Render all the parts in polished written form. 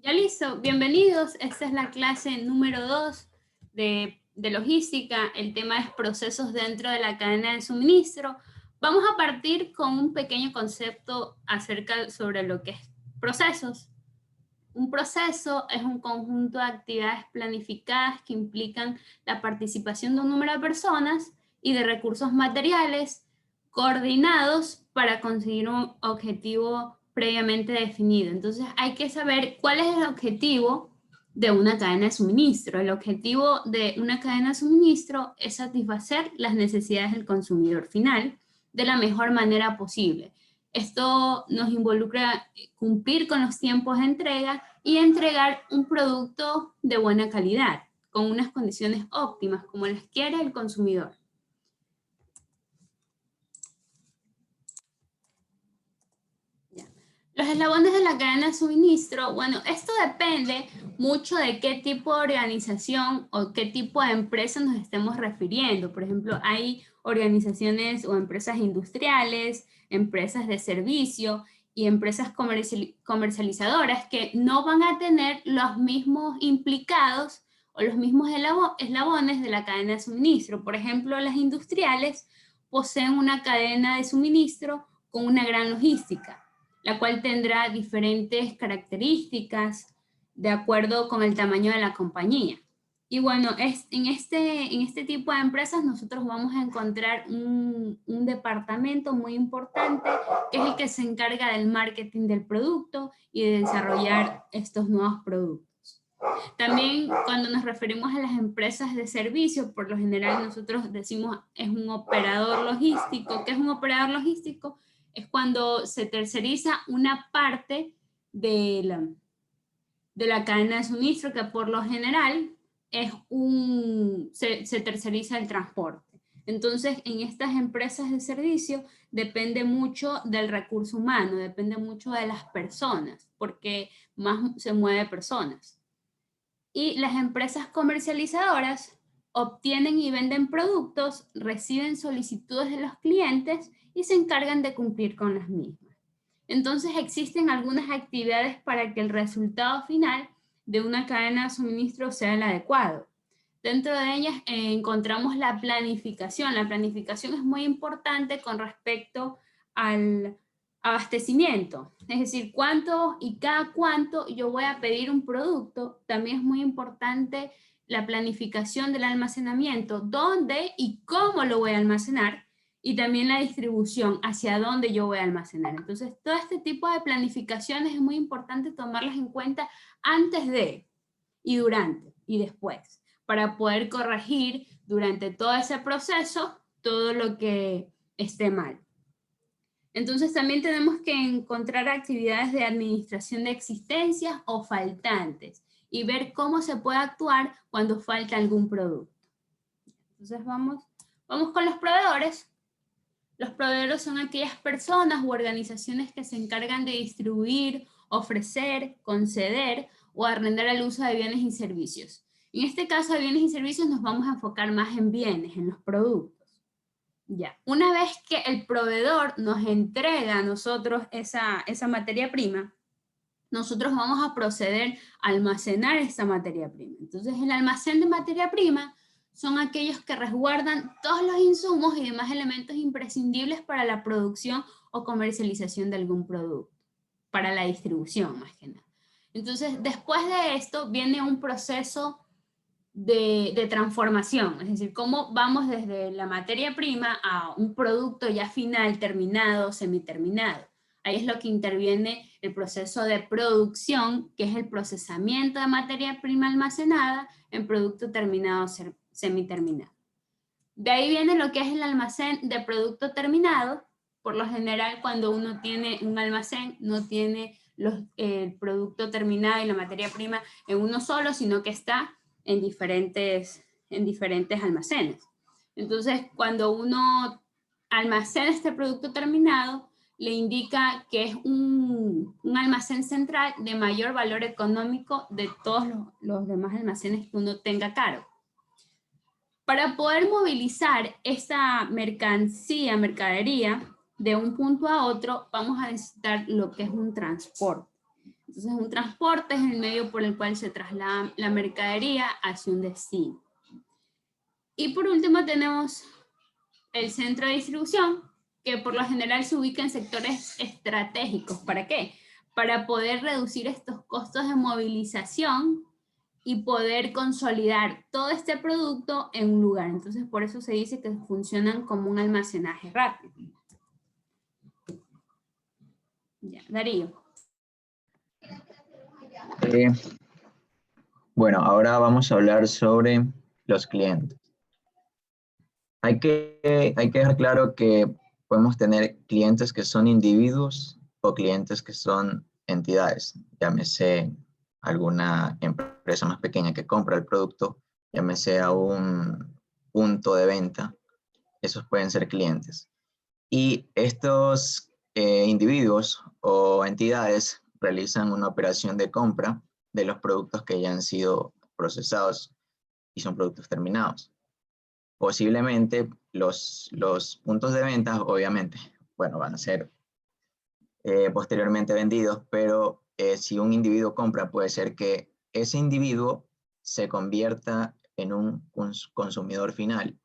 Ya listo, bienvenidos. Esta es la clase número 2 de logística. El tema es procesos dentro de la cadena de suministro. Vamos a partir con un pequeño concepto acerca sobre lo que es procesos. Un proceso es un conjunto de actividades planificadas que implican la participación de un número de personas y de recursos materiales coordinados para conseguir un objetivo previamente definido. Entonces hay que saber cuál es el objetivo de una cadena de suministro. El objetivo de una cadena de suministro es satisfacer las necesidades del consumidor final de la mejor manera posible. Esto nos involucra cumplir con los tiempos de entrega y entregar un producto de buena calidad, con unas condiciones óptimas, como las quiere el consumidor. Los eslabones de la cadena de suministro, bueno, esto depende mucho de qué tipo de organización o qué tipo de empresa nos estemos refiriendo. Por ejemplo, hay organizaciones o empresas industriales, empresas de servicio y empresas comercializadoras que no van a tener los mismos implicados o los mismos eslabones de la cadena de suministro. Por ejemplo, las industriales poseen una cadena de suministro con una gran logística, la cual tendrá diferentes características de acuerdo con el tamaño de la compañía. Y bueno, en este tipo de empresas nosotros vamos a encontrar un departamento muy importante que es el que se encarga del marketing del producto y de desarrollar estos nuevos productos. También cuando nos referimos a las empresas de servicio, por lo general nosotros decimos es un operador logístico. ¿Qué es un operador logístico? Es cuando se terceriza una parte de la cadena de suministro, que por lo general se terceriza el transporte. Entonces, en estas empresas de servicio depende mucho del recurso humano, depende mucho de las personas, porque más se mueve personas. Y las empresas comercializadoras obtienen y venden productos, reciben solicitudes de los clientes y se encargan de cumplir con las mismas. Entonces existen algunas actividades para que el resultado final de una cadena de suministro sea el adecuado. Dentro de ellas encontramos la planificación. La planificación es muy importante con respecto al abastecimiento, es decir, cuánto y cada cuánto yo voy a pedir un producto. También es muy importante la planificación del almacenamiento, dónde y cómo lo voy a almacenar, y también la distribución, hacia dónde yo voy a almacenar. Entonces, todo este tipo de planificaciones es muy importante tomarlas en cuenta antes de, y durante, y después, para poder corregir durante todo ese proceso todo lo que esté mal. Entonces también tenemos que encontrar actividades de administración de existencias o faltantes y ver cómo se puede actuar cuando falta algún producto. Entonces vamos con los proveedores. Los proveedores son aquellas personas u organizaciones que se encargan de distribuir, ofrecer, conceder o arrendar el uso de bienes y servicios. En este caso de bienes y servicios nos vamos a enfocar más en bienes, en los productos. Ya. Una vez que el proveedor nos entrega a nosotros esa materia prima, nosotros vamos a proceder a almacenar esa materia prima. Entonces, el almacén de materia prima son aquellos que resguardan todos los insumos y demás elementos imprescindibles para la producción o comercialización de algún producto, para la distribución más que nada. Entonces, después de esto viene un proceso de transformación, es decir, cómo vamos desde la materia prima a un producto ya final, terminado, semiterminado. Ahí es lo que interviene el proceso de producción, que es el procesamiento de materia prima almacenada en producto terminado, semiterminado. De ahí viene lo que es el almacén de producto terminado. Por lo general, cuando uno tiene un almacén, no tiene el producto terminado y la materia prima en uno solo, sino que está en diferentes almacenes. Entonces, cuando uno almacena este producto terminado, le indica que es un almacén central de mayor valor económico de todos los demás almacenes que uno tenga a cargo. Para poder movilizar esa mercadería de un punto a otro, vamos a necesitar lo que es un transporte. Entonces un transporte es el medio por el cual se traslada la mercadería hacia un destino. Y por último tenemos el centro de distribución, que por lo general se ubica en sectores estratégicos. ¿Para qué? Para poder reducir estos costos de movilización y poder consolidar todo este producto en un lugar. Entonces, por eso se dice que funcionan como un almacenaje rápido. Ya, Darío. Bueno, ahora vamos a hablar sobre los clientes. Hay que dejar claro que podemos tener clientes que son individuos o clientes que son entidades. Llámese alguna empresa más pequeña que compra el producto, llámese a un punto de venta. Esos pueden ser clientes. Y estos individuos o entidades realizan una operación de compra de los productos que ya han sido procesados y son productos terminados. Posiblemente los puntos de venta, obviamente, bueno, van a ser posteriormente vendidos, pero si un individuo compra, puede ser que ese individuo se convierta en un consumidor final,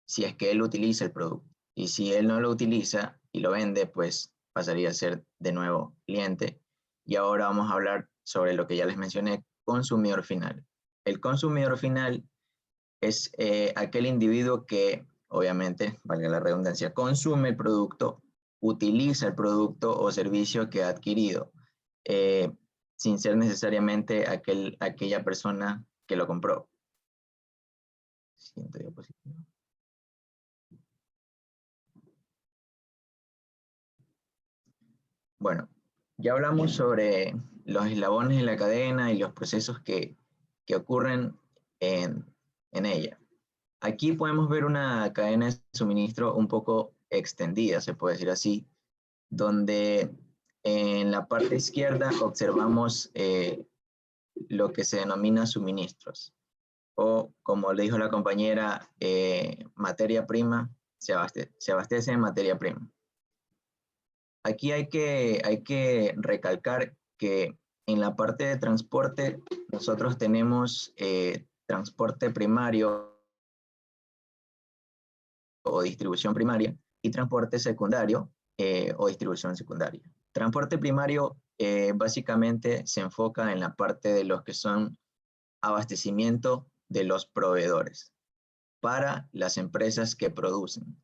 si es que él utiliza el producto. Y si él no lo utiliza y lo vende, pues pasaría a ser de nuevo cliente. Y ahora vamos a hablar sobre lo que ya les mencioné, consumidor final. El consumidor final es aquel individuo que, obviamente, valga la redundancia, consume el producto, utiliza el producto o servicio que ha adquirido, eh, sin ser necesariamente aquella persona que lo compró. Siguiente diapositiva. Bueno, ya hablamos sobre los eslabones en la cadena y los procesos que ocurren en ella. Aquí podemos ver una cadena de suministro un poco extendida, se puede decir así, donde en la parte izquierda observamos lo que se denomina suministros, o como le dijo la compañera, materia prima, se abastece en materia prima. Aquí hay que recalcar que en la parte de transporte nosotros tenemos transporte primario o distribución primaria y transporte secundario o distribución secundaria. Transporte primario básicamente se enfoca en la parte de los que son abastecimiento de los proveedores para las empresas que producen.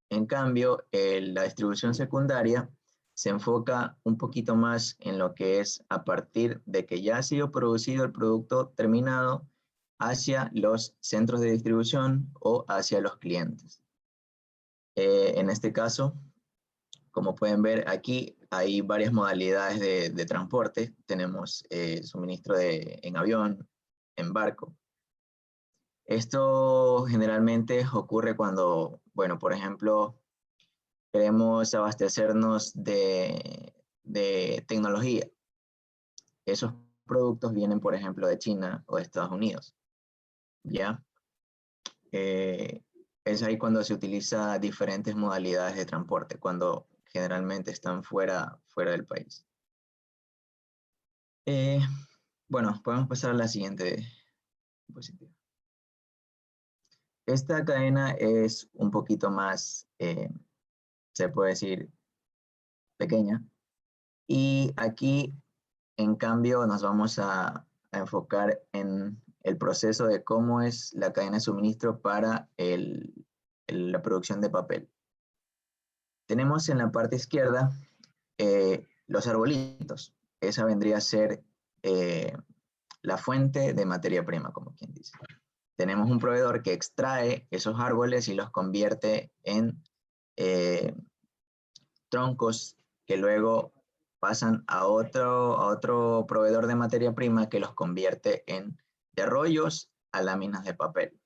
En cambio, la distribución secundaria se enfoca un poquito más en lo que es a partir de que ya ha sido producido el producto terminado hacia los centros de distribución o hacia los clientes. En este caso, como pueden ver aquí, hay varias modalidades de transporte. Tenemos suministro en avión, en barco. Esto generalmente ocurre cuando, bueno, por ejemplo, queremos abastecernos de tecnología. Esos productos vienen, por ejemplo, de China o de Estados Unidos. ¿Ya? Es ahí cuando se utiliza diferentes modalidades de transporte, cuando generalmente están fuera del país. Bueno, podemos pasar a la siguiente diapositiva. Esta cadena es un poquito más, se puede decir, pequeña. Y aquí, en cambio, nos vamos a enfocar en el proceso de cómo es la cadena de suministro para la producción de papel. Tenemos en la parte izquierda los arbolitos. Esa vendría a ser la fuente de materia prima, como quien dice. Tenemos un proveedor que extrae esos árboles y los convierte en troncos que luego pasan a otro proveedor de materia prima que los convierte de rollos a láminas de papel.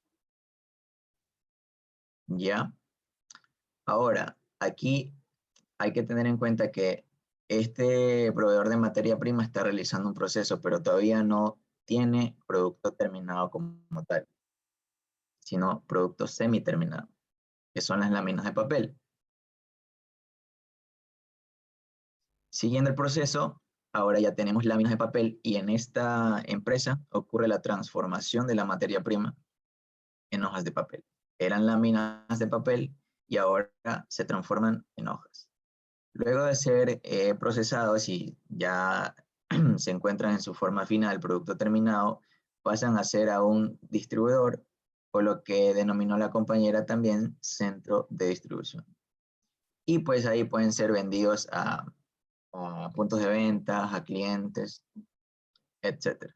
¿Ya? Ahora, aquí hay que tener en cuenta que este proveedor de materia prima está realizando un proceso, pero todavía no tiene producto terminado como tal, sino producto semi-terminado, que son las láminas de papel. Siguiendo el proceso, ahora ya tenemos láminas de papel y en esta empresa ocurre la transformación de la materia prima en hojas de papel. Eran láminas de papel y ahora se transforman en hojas. Luego de ser procesados y ya se encuentran en su forma final, producto terminado, pasan a ser a un distribuidor o lo que denominó la compañera también centro de distribución. Y pues ahí pueden ser vendidos a puntos de venta, a clientes, etc.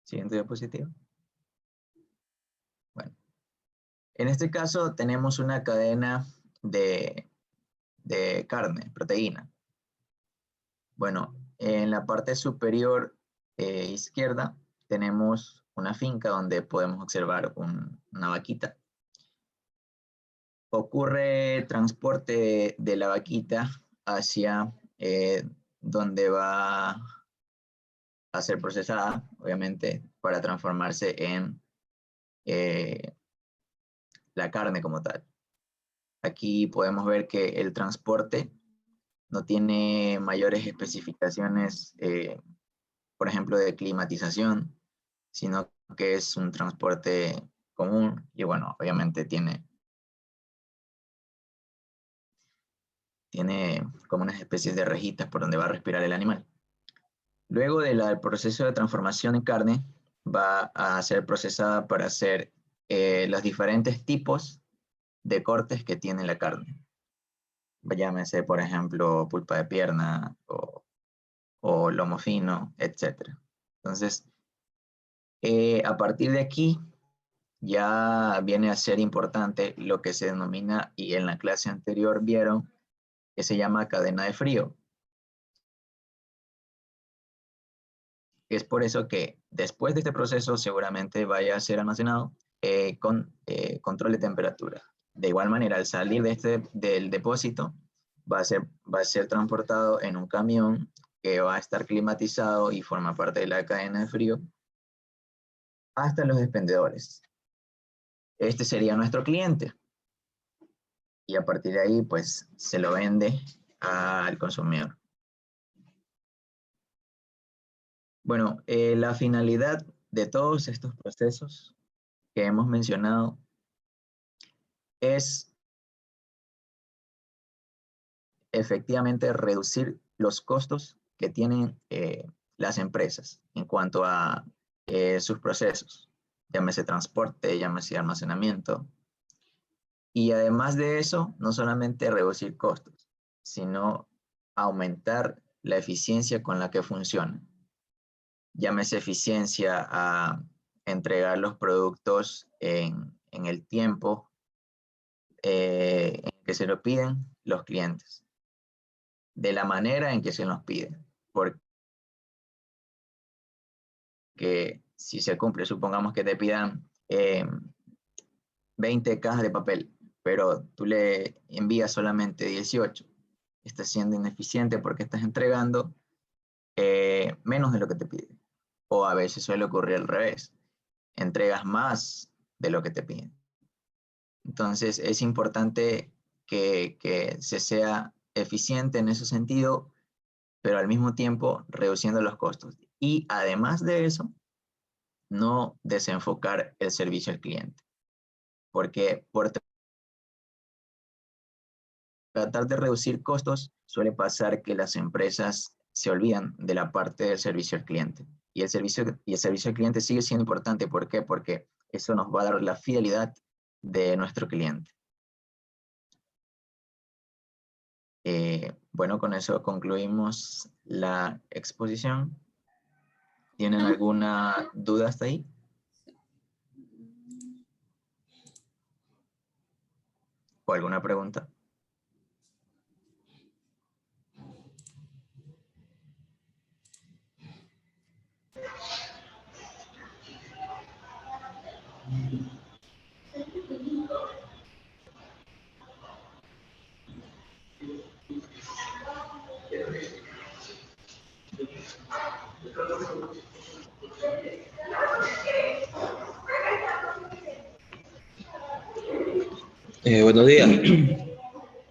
Siguiente diapositiva. Bueno, en este caso tenemos una cadena de carne, proteína. Bueno, en la parte superior izquierda tenemos una finca donde podemos observar una vaquita. Ocurre transporte de la vaquita hacia donde va a ser procesada, obviamente, para transformarse en la carne como tal. Aquí podemos ver que el transporte no tiene mayores especificaciones, por ejemplo, de climatización, sino que es un transporte común y bueno, obviamente tiene como unas especies de rejitas por donde va a respirar el animal. Luego del proceso de transformación en carne, va a ser procesada para hacer los diferentes tipos de cortes que tiene la carne. Llámese, por ejemplo, pulpa de pierna o lomo fino, etc. Entonces, a partir de aquí, ya viene a ser importante lo que se denomina, y en la clase anterior vieron, que se llama cadena de frío. Es por eso que después de este proceso seguramente vaya a ser almacenado con control de temperatura. De igual manera, al salir del depósito, va a ser transportado en un camión que va a estar climatizado y forma parte de la cadena de frío hasta los expendedores. Este sería nuestro cliente. Y a partir de ahí, pues, se lo vende al consumidor. Bueno, la finalidad de todos estos procesos que hemos mencionado es efectivamente reducir los costos que tienen las empresas en cuanto a sus procesos, llámese transporte, llámese almacenamiento. Y además de eso, no solamente reducir costos, sino aumentar la eficiencia con la que funciona. Llámese eficiencia a entregar los productos en el tiempo en que se lo piden los clientes, de la manera en que se nos piden. Porque si se cumple, supongamos que te pidan 20 cajas de papel, pero tú le envías solamente 18. Estás siendo ineficiente porque estás entregando menos de lo que te piden. O a veces suele ocurrir al revés. Entregas más de lo que te piden. Entonces es importante que se sea eficiente en ese sentido, pero al mismo tiempo reduciendo los costos. Y además de eso, no desenfocar el servicio al cliente. Porque por tratar de reducir costos, suele pasar que las empresas se olvidan de la parte del servicio al cliente. Y el servicio al cliente sigue siendo importante. ¿Por qué? Porque eso nos va a dar la fidelidad de nuestro cliente. Bueno, con eso concluimos la exposición. ¿Tienen alguna duda hasta ahí? ¿O alguna pregunta? Buenos días.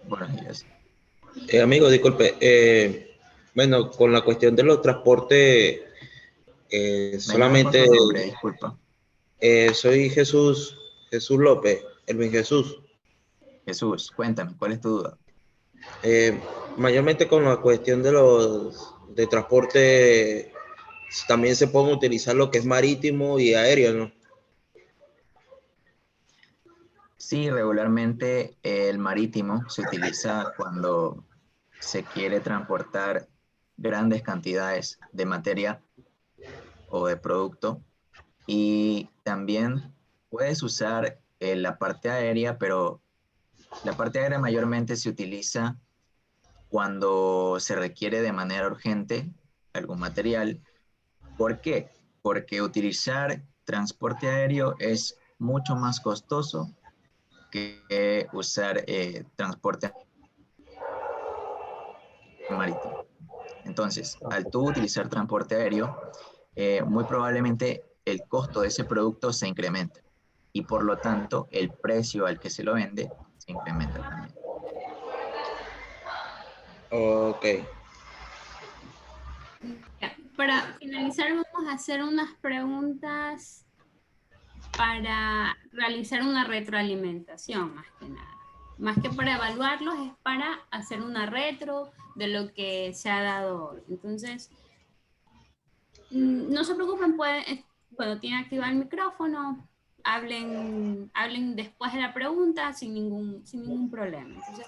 Buenos días. Amigo, disculpe. Bueno, con la cuestión de los transportes, Me ayudas por solamente tu nombre, disculpa. soy Jesús López, Elvin Jesús. Jesús, cuéntame, ¿cuál es tu duda? Mayormente con la cuestión de transporte, también se pueden utilizar lo que es marítimo y aéreo, ¿no? Sí, regularmente el marítimo se utiliza cuando se quiere transportar grandes cantidades de materia o de producto, y también puedes usar la parte aérea, pero la parte aérea mayormente se utiliza cuando se requiere de manera urgente algún material. ¿Por qué? Porque utilizar transporte aéreo es mucho más costoso que usar transporte marítimo. Entonces, al tú utilizar transporte aéreo, muy probablemente el costo de ese producto se incrementa y por lo tanto el precio al que se lo vende se incrementa también. Ok. Ya, para finalizar, vamos a hacer unas preguntas para realizar una retroalimentación, más que nada. Más que para evaluarlos, es para hacer una retro de lo que se ha dado hoy. Entonces, no se preocupen, bueno, tienen activado el micrófono, hablen después de la pregunta sin ningún problema. Entonces,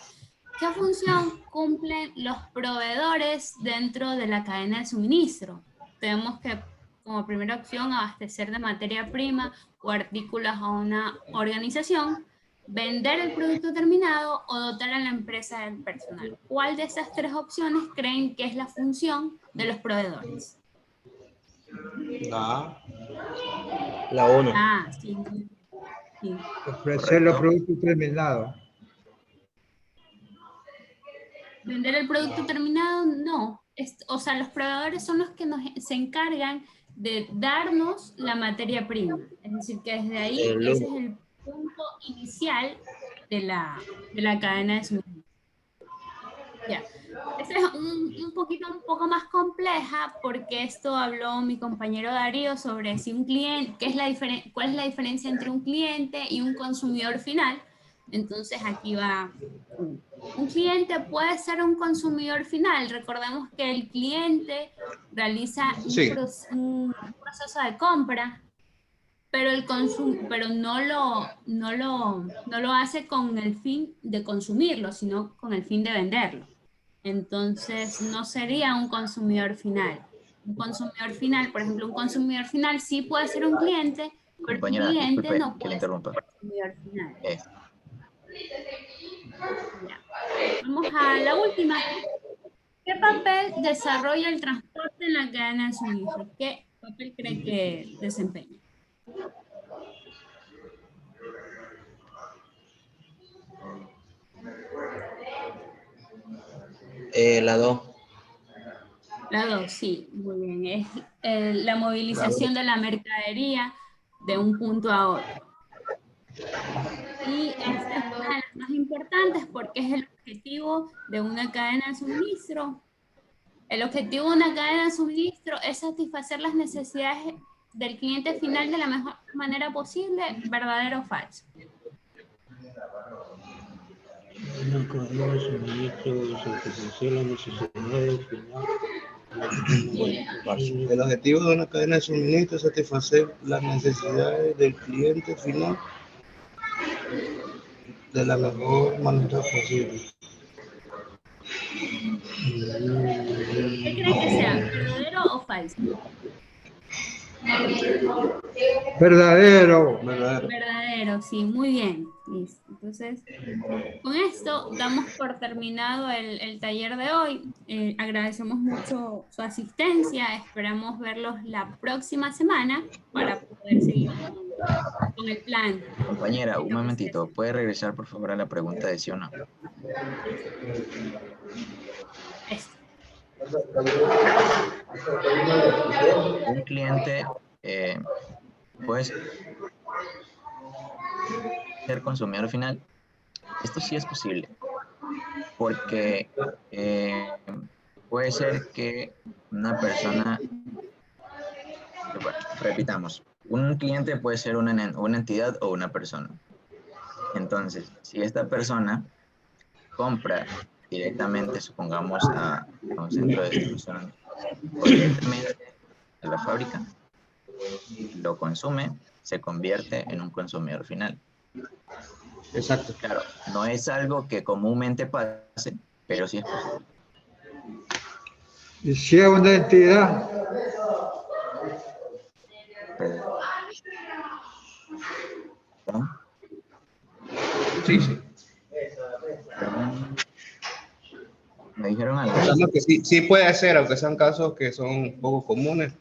¿qué función cumplen los proveedores dentro de la cadena de suministro? Tenemos que, como primera opción, abastecer de materia prima o artículos a una organización, vender el producto terminado o dotar a la empresa del personal. ¿Cuál de esas tres opciones creen que es la función de los proveedores? La 1. Ah, sí, sí. Ofrecer los ¿Correcto? productos terminados. Vender el producto terminado, no. O sea, los proveedores son los que se encargan de darnos la materia prima. Es decir, que desde ahí, El ese 1. es el punto inicial de la cadena de suministro. Ya. Esta es un poco más compleja porque esto habló mi compañero Darío sobre si un cliente, cuál es la diferencia entre un cliente y un consumidor final. Entonces aquí va. Un cliente puede ser un consumidor final. Recordemos que el cliente realiza Sí. un proceso de compra, pero pero no lo hace con el fin de consumirlo, sino con el fin de venderlo. Entonces, no sería un consumidor final. Un consumidor final, por ejemplo, un consumidor final sí puede ser un cliente, pero un Compañera, cliente disculpe no que le puede ser interrumpa. un consumidor final. Eh, Ya. Vamos a la última. ¿Qué papel desarrolla el transporte en la cadena de suministro? ¿Qué papel cree que desempeña? La 2. La dos, sí, muy bien. Es la La 2. movilización de la mercadería de un punto a otro. Y esta es una de las más importantes porque es el objetivo de una cadena de suministro. El objetivo de una cadena de suministro es satisfacer las necesidades del cliente final de la mejor manera posible, ¿verdadero o falso? Una cadena de suministro satisfacer las necesidades final. El objetivo de una cadena de suministro es satisfacer las necesidades del cliente final de la mejor manera posible. ¿Qué cree que sea, verdadero o falso? Verdadero. Verdadero, sí, muy bien. Listo. Entonces, con esto damos por terminado el taller de hoy. Agradecemos mucho su asistencia. Esperamos verlos la próxima semana para poder seguir con el plan Compañera, de un lo que se momentito, desea. ¿puede regresar por favor a la pregunta de sí o no? Esto. Un cliente puede ser consumidor final. Esto sí es posible, porque puede ser que una persona, bueno, repitamos, un cliente puede ser una entidad o una persona. Entonces, si esta persona compra directamente, supongamos, a un centro de distribución o directamente a la fábrica, lo consume, se convierte en un consumidor final. Exacto. Claro, no es algo que comúnmente pase, pero sí es posible. Y si es una entidad, Perdón. Sí, sí. Perdón. Me dijeron algo. Pensamos que sí, sí puede ser, aunque sean casos que son poco comunes,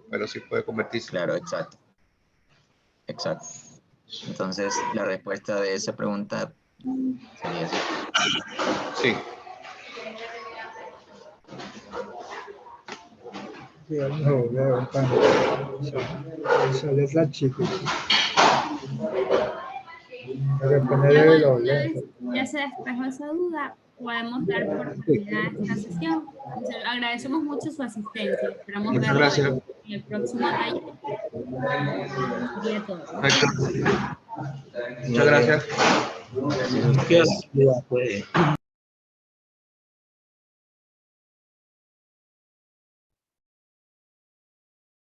pero sí puede convertirse. Claro, exacto. Exacto. Entonces, la respuesta de esa pregunta sería así. Sí. no, veo, esa letra chiquita. Hay que ponerle los lentes. Ya se despejó esa duda, podemos dar por terminada esta sesión. Agradecemos mucho su asistencia. Esperamos Muchas verlo gracias. en el próximo taller. Sería todo. Perfecto. Muchas gracias. Gracias a ustedes. Ya puede.